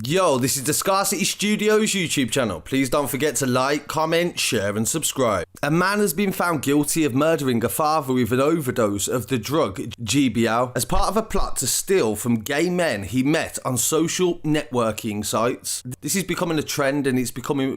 Yo, this is the Scarcity Studios YouTube channel. Please don't forget to like, comment, share and subscribe. A man has been found guilty of murdering a father with an overdose of the drug GBL as part of a plot to steal from gay men he met on social networking sites. This is becoming a trend and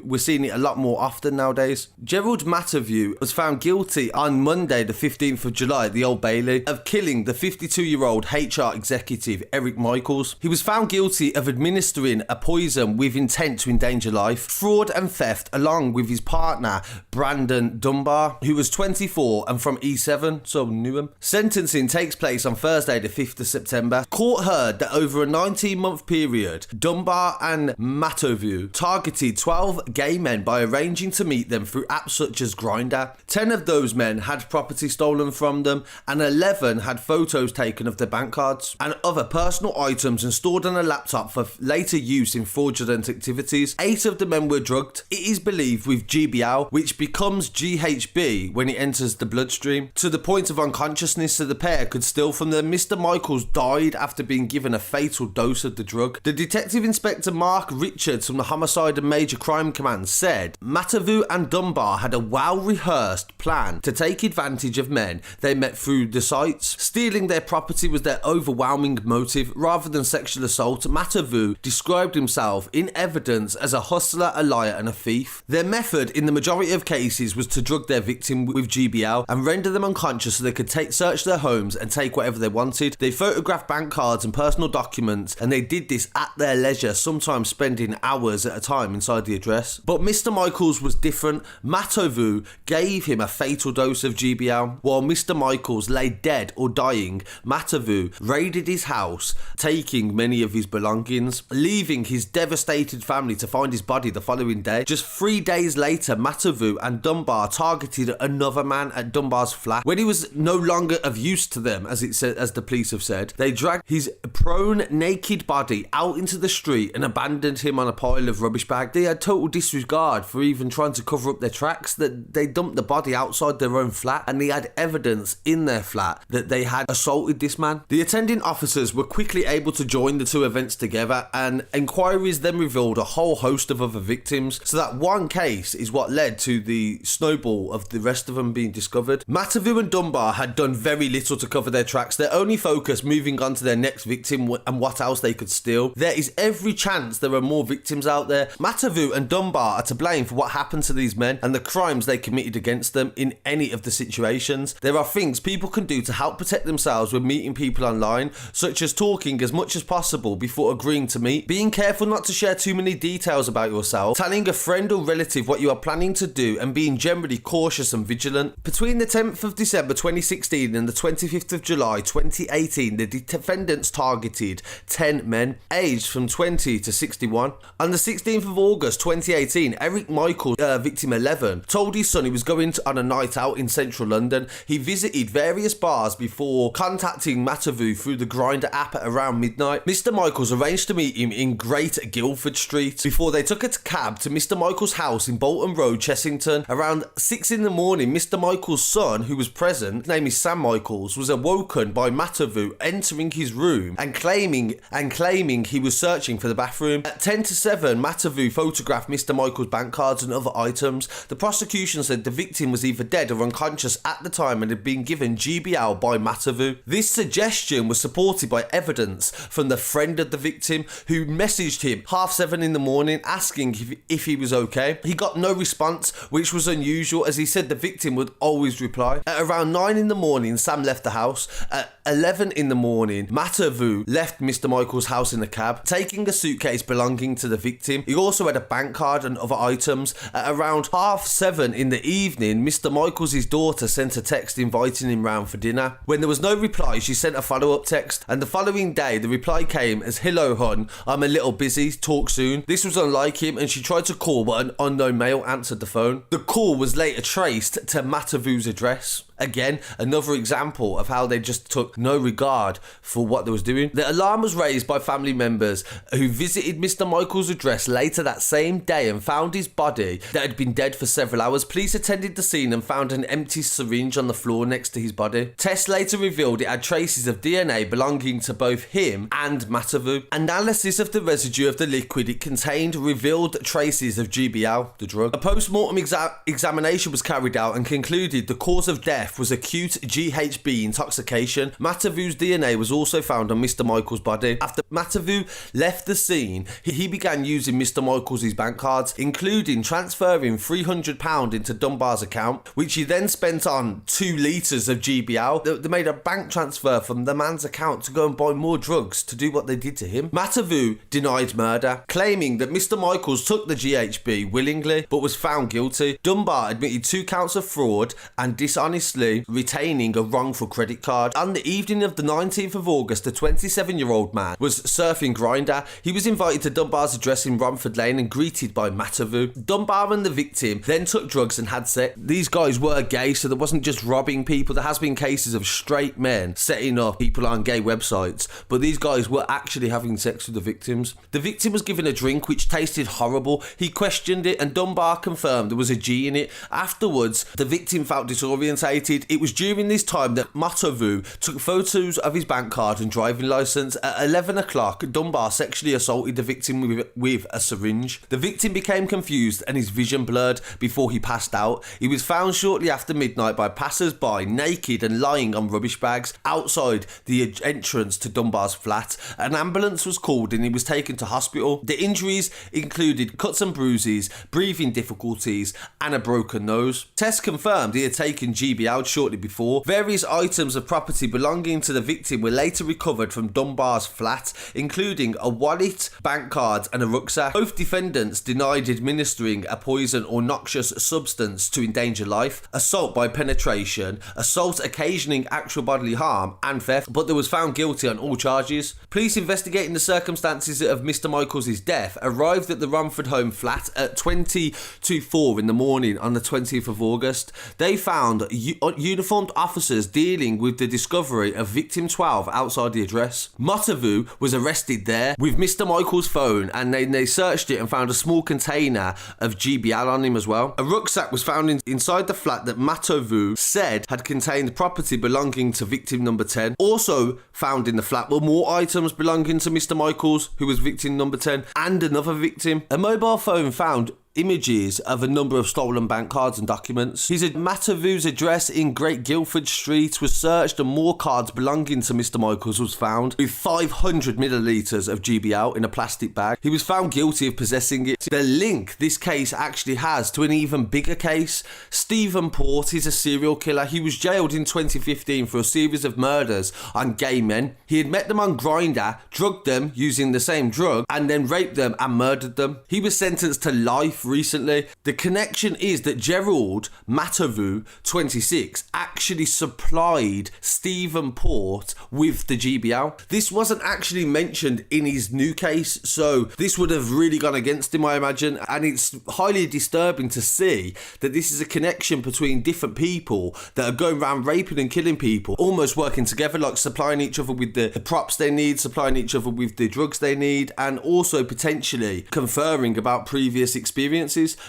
we're seeing it a lot more often nowadays. Gerald Matavu was found guilty on Monday the 15th of July at the Old Bailey of killing the 52-year-old HR executive Eric Michels. He was found guilty of administering a poison with intent to endanger life, fraud and theft, along with his partner Brandon Dunbar, who was 24 and from E7, so knew him. Sentencing takes place on Thursday the 5th of September. Court heard that over a 19-month period, Dunbar and Matovu targeted 12 gay men by arranging to meet them through apps such as Grindr. 10 of those men had property stolen from them and 11 had photos taken of their bank cards and other personal items and stored on a laptop for later use in fraudulent activities. 8 of the men were drugged, it is believed, with GBL, which becomes GHB when it enters the bloodstream, to the point of unconsciousness so the pair could steal from them. Mr. Michels died after being given a fatal dose of the drug. The Detective Inspector Mark Richards from the Homicide and Major Crime Command said Matavu and Dunbar had a well-rehearsed plan to take advantage of men they met through the sites. Stealing their property was their overwhelming motive. Rather than sexual assault, Matavu described himself in evidence as a hustler, a liar and a thief. Their method in the majority of cases was to drug their victim with GBL and render them unconscious so they could search their homes and take whatever they wanted. They photographed bank cards and personal documents, and they did this at their leisure, sometimes spending hours at a time inside the address. But Mr. Michels was different. Matovu gave him a fatal dose of GBL. While Mr. Michels lay dead or dying, Matavu raided his house, taking many of his belongings, leaving his devastated family to find his body the following day. Just 3 days later, Matavu and Dunbar targeted another man at Dunbar's flat. When he was no longer of use to them, as the police have said, they dragged his prone, naked body out into the street and abandoned him on a pile of rubbish bags. They had total disregard for even trying to cover up their tracks. That they dumped the body outside their own flat, and they had evidence in their flat that they had assaulted this man. The attending officers were quickly able to join the two events together, and inquiries then revealed a whole host of other victims, so that one case is what led to the snowball of the rest of them being discovered. Matavu and Dunbar had done very little to cover their tracks, their only focus moving on to their next victim and what else they could steal. There is every chance there are more victims out there. Matavu and Dunbar are to blame for what happened to these men and the crimes they committed against them in any of the situations. There are things people can do to help protect themselves when meeting people online, such as talking as much as possible before agreeing to meet, being careful not to share too many details about yourself, telling a friend or relative what you are planning to do, and being generally cautious and vigilant. Between the 10th of December 2016 and the 25th of July 2018, the defendants targeted 10 men aged from 20 to 61. On the 16th of August 2018, Eric Michels, victim 11, told his son he was going on a night out in central London. He visited various bars before contacting Matavu through the Grindr app at around midnight. Mr. Michels arranged to meet him in Great Guildford Street before they took a cab to Mr. Michels' house in Bolton Road, Chessington. Around 6 in the morning, Mr. Michels' son, who was present, his name is Sam Michels, was awoken by Matavu entering his room and claiming he was searching for the bathroom. At 10 to 7, Matavu photographed Mr. Michels' bank cards and other items. The prosecution said the victim was either dead or unconscious at the time and had been given GBL by Matavu. This suggestion was supported by evidence from the friend of the victim, who messaged him 7:30 in the morning asking if he was okay. He got no response, which was unusual, as he said the victim would always reply. At around 9 in the morning, Sam left the house. At 11 in the morning, Matavu left Mr. Michels' house in a cab, taking a suitcase belonging to the victim. He also had a bank card and other items. At around 7:30 in the evening, Mr. Michels' daughter sent a text inviting him round for dinner. When there was no reply, she sent a follow-up text, and the following day the reply came as, "Hello hon, I'm a little busy, talk soon." This was unlike him, and she tried to call but an unknown male answered the phone. The call was later traced to Matavu's address. Again, another example of how they just took no regard for what they was doing. The alarm was raised by family members who visited Mr. Michels' address later that same day and found his body that had been dead for several hours. Police attended the scene and found an empty syringe on the floor next to his body. Tests later revealed it had traces of DNA belonging to both him and Matavu. Analysis of the residue of the liquid it contained revealed traces of GBL, the drug. A post-mortem examination was carried out and concluded the cause of death was acute GHB intoxication. Matavu's DNA was also found on Mr. Michels' body. After Matavu left the scene, he began using Mr. Michels' bank cards, including transferring £300 into Dunbar's account, which he then spent on 2 litres of GBL. They made a bank transfer from the man's account to go and buy more drugs to do what they did to him. Matavu denied murder, claiming that Mr. Michels took the GHB willingly but was found guilty. Dunbar admitted 2 counts of fraud and dishonestly retaining a wrongful credit card. On the evening of the 19th of August, the 27-year-old man was surfing Grindr. He was invited to Dunbar's address in Romford Lane and greeted by Matavu. Dunbar and the victim then took drugs and had sex. These guys were gay, so there wasn't just robbing people. There has been cases of straight men setting up people on gay websites, but these guys were actually having sex with the victims. The victim was given a drink which tasted horrible. He questioned it and Dunbar confirmed there was a G in it. Afterwards, the victim felt disorientated. It was during this time that Matavu took photos of his bank card and driving licence. At 11 o'clock, Dunbar sexually assaulted the victim with a syringe. The victim became confused and his vision blurred before he passed out. He was found shortly after midnight by passers-by, naked and lying on rubbish bags outside the entrance to Dunbar's flat. An ambulance was called and he was taken to hospital. The injuries included cuts and bruises, breathing difficulties and a broken nose. Tests confirmed he had taken GBL shortly before. Various items of property belonging to the victim were later recovered from Dunbar's flat, including a wallet, bank cards and a rucksack. Both defendants denied administering a poison or noxious substance to endanger life, assault by penetration, assault occasioning actual bodily harm and theft, but they was found guilty on all charges. Police investigating the circumstances of Mr. Michels' death arrived at the Romford home flat at 20 to 4 in the morning on the 20th of August. They found uniformed officers dealing with the discovery of victim 12 outside the address. Matavu was arrested there with Mr. Michels' phone and they searched it and found a small container of GBL on him as well. A rucksack was found inside the flat that Matavu said had contained property belonging to victim number 10. Also found in the flat were more items belonging to Mr. Michels, who was victim number 10, and another victim. A mobile phone found images of a number of stolen bank cards and documents. Matavu's address in Great Guildford Street was searched and more cards belonging to Mr. Michels was found with 500 millilitres of GBL in a plastic bag. He was found guilty of possessing it. The link this case actually has to an even bigger case. Stephen Port is a serial killer. He was jailed in 2015 for a series of murders on gay men. He had met them on Grindr, drugged them using the same drug, and then raped them and murdered them. He was sentenced to life recently. The connection is that Gerald Matavu, 26, actually supplied Stephen Port with the GBL. This wasn't actually mentioned in his new case, so this would have really gone against him, I imagine, and it's highly disturbing to see that this is a connection between different people that are going around raping and killing people, almost working together, like supplying each other with the props they need, supplying each other with the drugs they need, and also potentially conferring about previous experiences,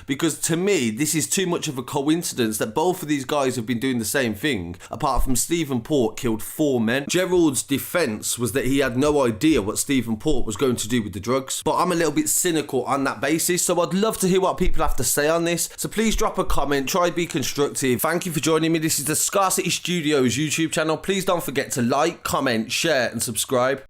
because to me this is too much of a coincidence that both of these guys have been doing the same thing, apart from Stephen Port killed 4 men. Gerald's defence was that he had no idea what Stephen Port was going to do with the drugs, but I'm a little bit cynical on that basis, so I'd love to hear what people have to say on this, so please drop a comment, try to be constructive. Thank you for joining me. This is the Scarcity Studios YouTube channel. Please don't forget to like, comment, share and subscribe.